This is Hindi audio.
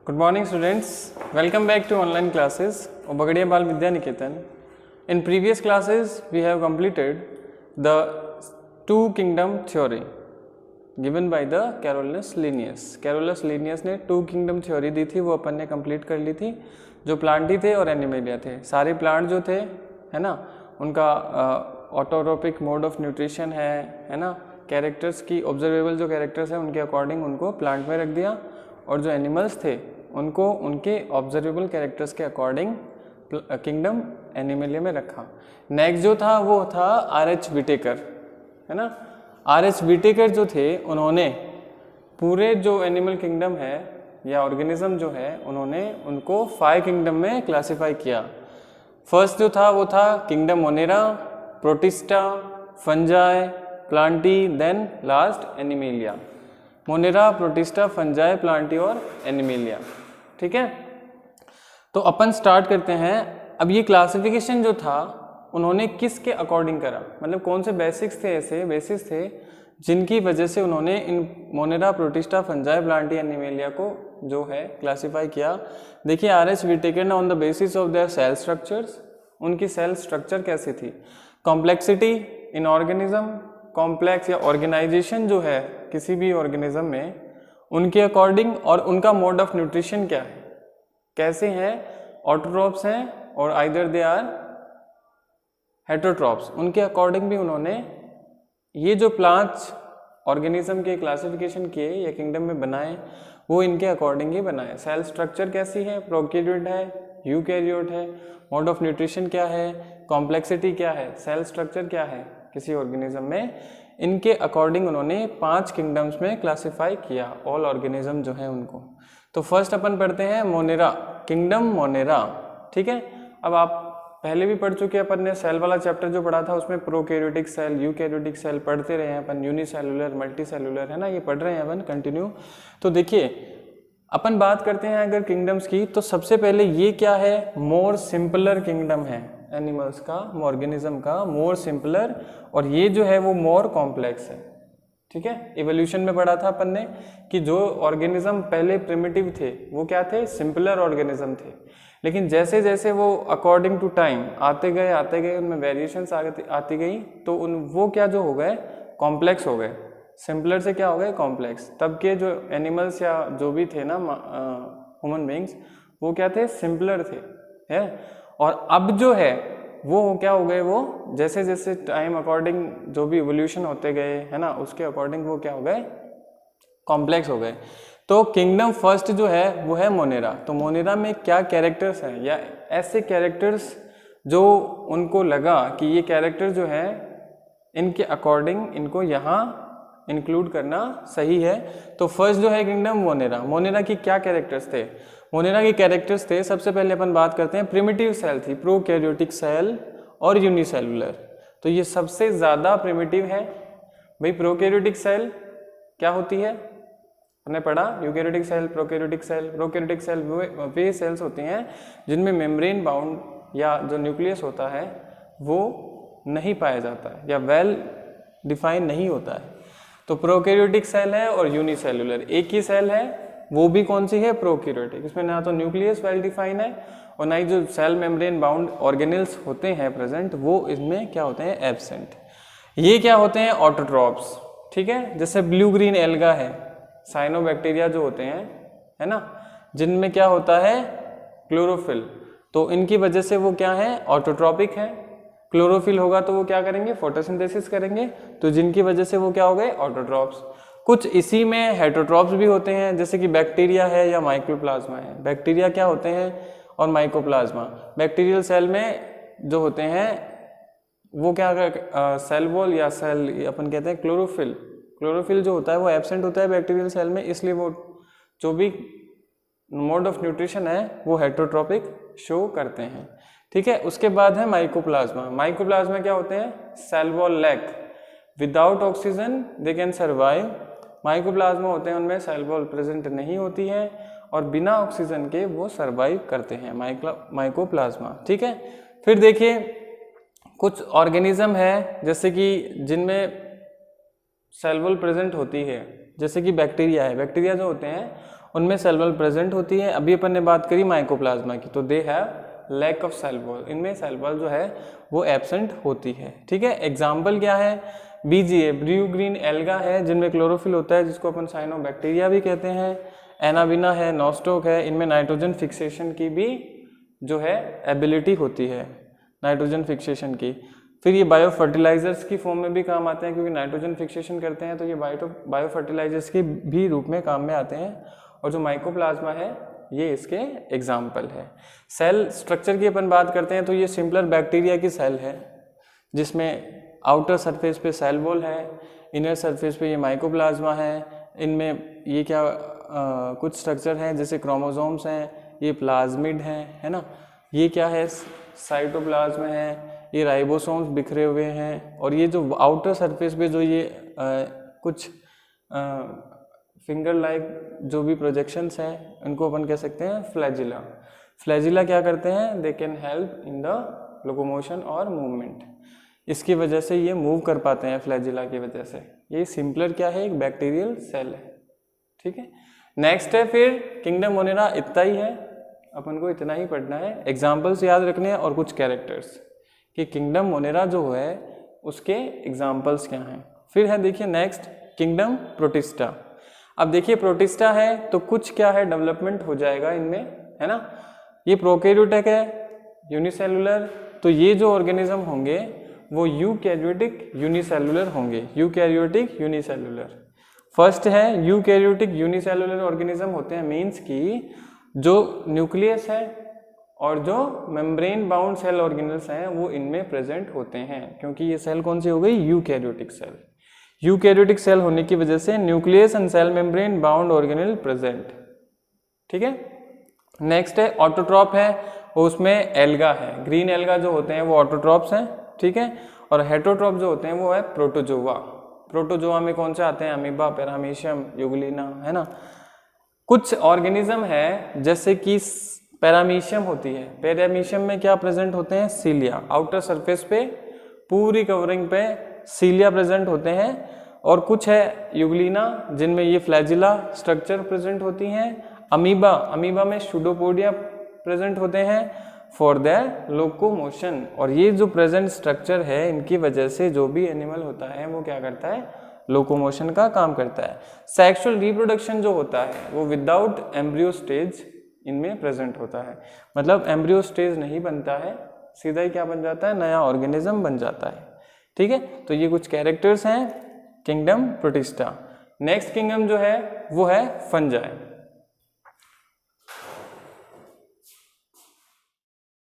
Good morning students, welcome back to online classes of Bagadia Bal Vidya Niketan. In previous classes we have completed the two kingdom theory given by the Carolus Linnaeus. Carolus Linnaeus ने two kingdom theory दी थी, वो अपन ने complete कर ली थी, जो प्लांटी थे और एनिमेलिया थे. सारे प्लांट जो थे है ना, उनका ऑटोट्रोपिक मोड ऑफ न्यूट्रिशन है ना, कैरेक्टर्स की ऑब्जर्वेबल जो कैरेक्टर्स हैं उनके अकॉर्डिंग उनको प्लांट में रख दिया, और जो एनिमल्स थे उनको उनके ऑब्जर्वेबल कैरेक्टर्स के अकॉर्डिंग किंगडम एनिमेलिया में रखा. नेक्स्ट जो था वो था R.H. विटेकर, है ना. R.H. विटेकर जो थे उन्होंने पूरे जो एनिमल किंगडम है या ऑर्गेनिज्म जो है उन्होंने उनको 5 किंगडम में क्लासिफाई किया. फर्स्ट जो था वो था kingdom Monera, Protista, Fungi, Plantae, then last Animalia. Monera, Protista, Fungi, Plantae और एनिमेलिया. ठीक है, तो अपन स्टार्ट करते हैं. अब ये क्लासिफिकेशन जो था उन्होंने किसके अकॉर्डिंग करा, मतलब कौन से बेसिक्स थे, ऐसे बेसिस थे जिनकी वजह से उन्होंने इन Monera, Protista, Fungi, Plantae, Animalia को जो है क्लासिफाई किया. देखिए R.H. विटेकर ने on the basis of their cell structures, उनकी सेल स्ट्रक्चर कैसी थी, कॉम्प्लेक्सिटी इन ऑर्गेनिज्म, कॉम्प्लेक्स या ऑर्गेनाइजेशन जो है किसी भी ऑर्गेनिज्म में उनके अकॉर्डिंग, और उनका मोड ऑफ न्यूट्रिशन क्या है, कैसे हैं, ऑटोट्रॉप्स हैं और आइदर दे आर हेटरोट्रॉप्स, उनके अकॉर्डिंग भी उन्होंने ये जो 5 ऑर्गेनिज्म के क्लासिफिकेशन किए या किंगडम में बनाए वो इनके अकॉर्डिंग ही बनाए. सेल स्ट्रक्चर कैसी है, प्रोकैरियोट है, यूकैरियोट है, मोड ऑफ न्यूट्रिशन क्या है, कॉम्प्लेक्सिटी क्या है, सेल स्ट्रक्चर क्या है किसी ऑर्गेनिज्म में, इनके अकॉर्डिंग उन्होंने 5 किंगडम्स में क्लासिफाई किया ऑल ऑर्गेनिज्म जो है उनको. तो फर्स्ट अपन पढ़ते हैं मोनेरा, किंगडम मोनेरा. ठीक है, अब आप पहले भी पढ़ चुके हैं, अपन ने सेल वाला चैप्टर जो पढ़ा था उसमें प्रोकैरियोटिक सेल, यूकैरियोटिक सेल पढ़ते रहे हैं अपन, यूनिसेलुलर, मल्टीसेलुलर, है ना, ये पढ़ रहे हैं अपन कंटिन्यू. तो देखिए अपन बात करते हैं अगर किंगडम्स की, तो सबसे पहले ये क्या है, मोर सिंपलर किंगडम है एनिमल्स का, ऑर्गेनिज्म का मोर सिंपलर, और ये जो है वो मोर कॉम्प्लेक्स है. ठीक है, इवोल्यूशन में पढ़ा था अपन ने कि जो ऑर्गेनिज्म पहले प्रिमिटिव थे वो क्या थे, सिंपलर ऑर्गेनिज्म थे, लेकिन जैसे जैसे वो अकॉर्डिंग टू टाइम आते गए उनमें वेरिएशंस आती गई, तो वो क्या जो हो गए, कॉम्प्लेक्स हो गए. सिंपलर से क्या हो गए, कॉम्प्लेक्स. तब के जो एनिमल्स या जो भी थे ना ह्यूमन बींग्स, वो क्या थे, सिंपलर थे, है. और अब जो है वो क्या हो गए, वो जैसे जैसे टाइम अकॉर्डिंग जो भी इवोल्यूशन होते गए, है ना, उसके अकॉर्डिंग वो क्या हो गए, कॉम्प्लेक्स हो गए. तो किंगडम फर्स्ट जो है वो है मोनेरा. तो मोनेरा में क्या कैरेक्टर्स हैं, या ऐसे कैरेक्टर्स जो उनको लगा कि ये कैरेक्टर जो है इनके अकॉर्डिंग इनको यहाँ इंक्लूड करना सही है. तो फर्स्ट जो है किंगडम मोनेरा. मोनेरा की क्या कैरेक्टर्स थे, मोनेरा के कैरेक्टर्स थे, सबसे पहले अपन बात करते हैं प्रिमिटिव सेल थी, प्रोकैरियोटिक सेल और यूनिसेलुलर. तो ये सबसे ज़्यादा प्रिमिटिव है भाई. प्रोकैरियोटिक सेल क्या होती है, हमने पढ़ा, eukaryotic cell, prokaryotic cell. Prokaryotic cell वे सेल्स होती हैं जिनमें मेम्ब्रेन बाउंड या जो न्यूक्लियस होता है वो नहीं पाया जाता है या वेल डिफाइन नहीं होता है. तो प्रोकैरियोटिक सेल है और यूनिसेलुलर एक ही सेल है, वो भी कौन सी है, प्रोकैरियोटिक. इसमें ना तो न्यूक्लियस वेल डिफाइन है और ना ही जो सेल मेम्ब्रेन बाउंड ऑर्गेनेल्स होते हैं प्रेजेंट, वो इसमें क्या होते हैं, एब्सेंट. ये क्या होते हैं, ऑटोट्रॉप्स. ठीक है, जैसे ब्लू ग्रीन एल्गा है, साइनोबैक्टीरिया जो होते हैं, है ना, जिनमें क्या होता है, क्लोरोफिल. तो इनकी वजह से वो क्या है, ऑटोट्रॉपिक है. क्लोरोफिल होगा तो वो क्या करेंगे, फोटोसिंथेसिस करेंगे, तो जिनकी वजह से वो क्या हो गए, ऑटोट्रॉप्स. कुछ इसी में हेटरोट्रॉप्स भी होते हैं, जैसे कि बैक्टीरिया है या माइकोप्लाज्मा है. बैक्टीरिया क्या होते हैं और माइकोप्लाज्मा. बैक्टीरियल सेल में जो होते हैं वो क्या सेल वॉल या सेल अपन कहते हैं क्लोरोफिल. क्लोरोफिल जो होता है वो एब्सेंट होता है बैक्टीरियल सेल में, इसलिए वो जो भी मोड ऑफ न्यूट्रिशन है वो हेटरोट्रॉपिक शो करते हैं. ठीक है, उसके बाद है माइकोप्लाज्मा. माइकोप्लाज्मा क्या होते हैं, cell wall lack, without oxygen they can survive. Mycoplasma होते हैं उनमें सेल वॉल प्रेजेंट नहीं होती है और बिना ऑक्सीजन के वो सर्वाइव करते हैं, माइकोप्लाज्मा. ठीक है, फिर देखिए कुछ ऑर्गेनिज्म है जैसे कि जिनमें सेल वॉल प्रेजेंट होती है, जैसे कि बैक्टीरिया है. बैक्टीरिया जो होते हैं उनमें सेल वॉल प्रेजेंट होती है। अभी अपन ने बात करी माइकोप्लाज्मा की, तो they have lack of cell wall, इनमें सेल वॉल जो है वो एब्सेंट होती है। ठीक है, एग्जाम्पल क्या है, BGA ब्रू ग्रीन एल्गा है जिनमें क्लोरोफिल होता है, जिसको अपन साइनोबैक्टीरिया भी कहते हैं। एनाबिना है, नॉस्टोक है, इनमें नाइट्रोजन फिक्सेशन की भी जो है एबिलिटी होती है, नाइट्रोजन फिक्सेशन की। फिर ये बायो फर्टिलाइजर्स की फॉर्म में भी काम आते हैं, क्योंकि नाइट्रोजन फिक्सेशन करते हैं, तो ये बायो फर्टिलाइजर्स के भी रूप में काम में आते हैं। और जो माइकोप्लाज्मा है ये इसके एग्जाम्पल है। सेल स्ट्रक्चर की अपन बात करते हैं तो ये सिंपलर बैक्टीरिया की सेल है, जिसमें आउटर सरफेस पे सेल वॉल है, इनर सरफेस पे ये माइकोप्लाज्मा है। इनमें ये क्या कुछ स्ट्रक्चर हैं, जैसे क्रोमोसोम्स हैं, ये प्लाज्मिड हैं, है ना, ये क्या है साइटोप्लाज्म है, ये राइबोसोम्स बिखरे हुए हैं। और ये जो आउटर सरफेस पे जो ये कुछ फिंगर लाइक जो भी प्रोजेक्शंस हैं, इनको अपन कह सकते हैं फ्लैजिला। फ्लैजिला क्या करते हैं, they can help in the locomotion और मूवमेंट, इसकी वजह से ये मूव कर पाते हैं फ्लैजिला की वजह से। ये सिंपलर क्या है, एक बैक्टीरियल सेल है। ठीक है, नेक्स्ट है फिर किंगडम मोनेरा, इतना ही है, अपन को इतना ही पढ़ना है, एग्जाम्पल्स याद रखने हैं और कुछ कैरेक्टर्स कि किंगडम मोनेरा जो है उसके एग्जाम्पल्स क्या हैं। फिर है देखिए नेक्स्ट किंगडम प्रोटिस्टा। अब देखिए प्रोटिस्टा है तो कुछ क्या है डेवलपमेंट हो जाएगा इनमें, है ना। ये प्रोकैरियोटिक है, यूनिसेलुलर, तो ये जो ऑर्गेनिज्म होंगे वो यूकैरियोटिक यूनिसेलुलर होंगे, यूकैरियोटिक यूनिसेलुलर। फर्स्ट है यूकैरियोटिक यूनिसेलुलर ऑर्गेनिज्म होते हैं, मीन्स कि जो न्यूक्लियस है और जो मेम्ब्रेन बाउंड सेल ऑर्गेनल्स हैं वो इनमें प्रेजेंट होते हैं, क्योंकि ये सेल कौन सी हो गई, यूकैरियोटिक सेल। यूकैरियोटिक सेल होने की वजह से nucleus and cell membrane bound organelle present. ठीक है, नेक्स्ट है ऑटोट्रॉप है, उसमें एल्गा है, ग्रीन एल्गा जो होते हैं वो ऑटोट्रॉप्स हैं। ठीक है, और हेटरोट्रॉप जो होते हैं वो है प्रोटोजोआ। प्रोटोजोआ में कौन से आते हैं, अमीबा, पैरामीशियम, यूग्लिना, है ना। कुछ ऑर्गेनिज्म है जैसे कि पैरामीशियम होती है, पैरामीशियम में क्या प्रेजेंट होते हैं, सीलिया, आउटर सरफेस पे पूरी कवरिंग पे सीलिया प्रेजेंट होते हैं। और कुछ है यूग्लिना जिनमें ये फ्लैजिला स्ट्रक्चर प्रेजेंट होती हैं। अमीबा, अमीबा में सूडोपोडिया प्रेजेंट होते हैं फॉर देयर लोकोमोशन। और ये जो प्रेजेंट स्ट्रक्चर है इनकी वजह से जो भी एनिमल होता है वो क्या करता है, लोकोमोशन का काम करता है। सेक्सुअल रिप्रोडक्शन जो होता है वो विदाउट एम्ब्रियो स्टेज इनमें प्रेजेंट होता है, मतलब एम्ब्रियो स्टेज नहीं बनता है, सीधा ही क्या बन जाता है, नया ऑर्गेनिज्म बन जाता है। ठीक है, तो ये कुछ कैरेक्टर्स हैं किंगडम प्रोटिस्टा। नेक्स्ट किंगडम जो है वो है फंजाई।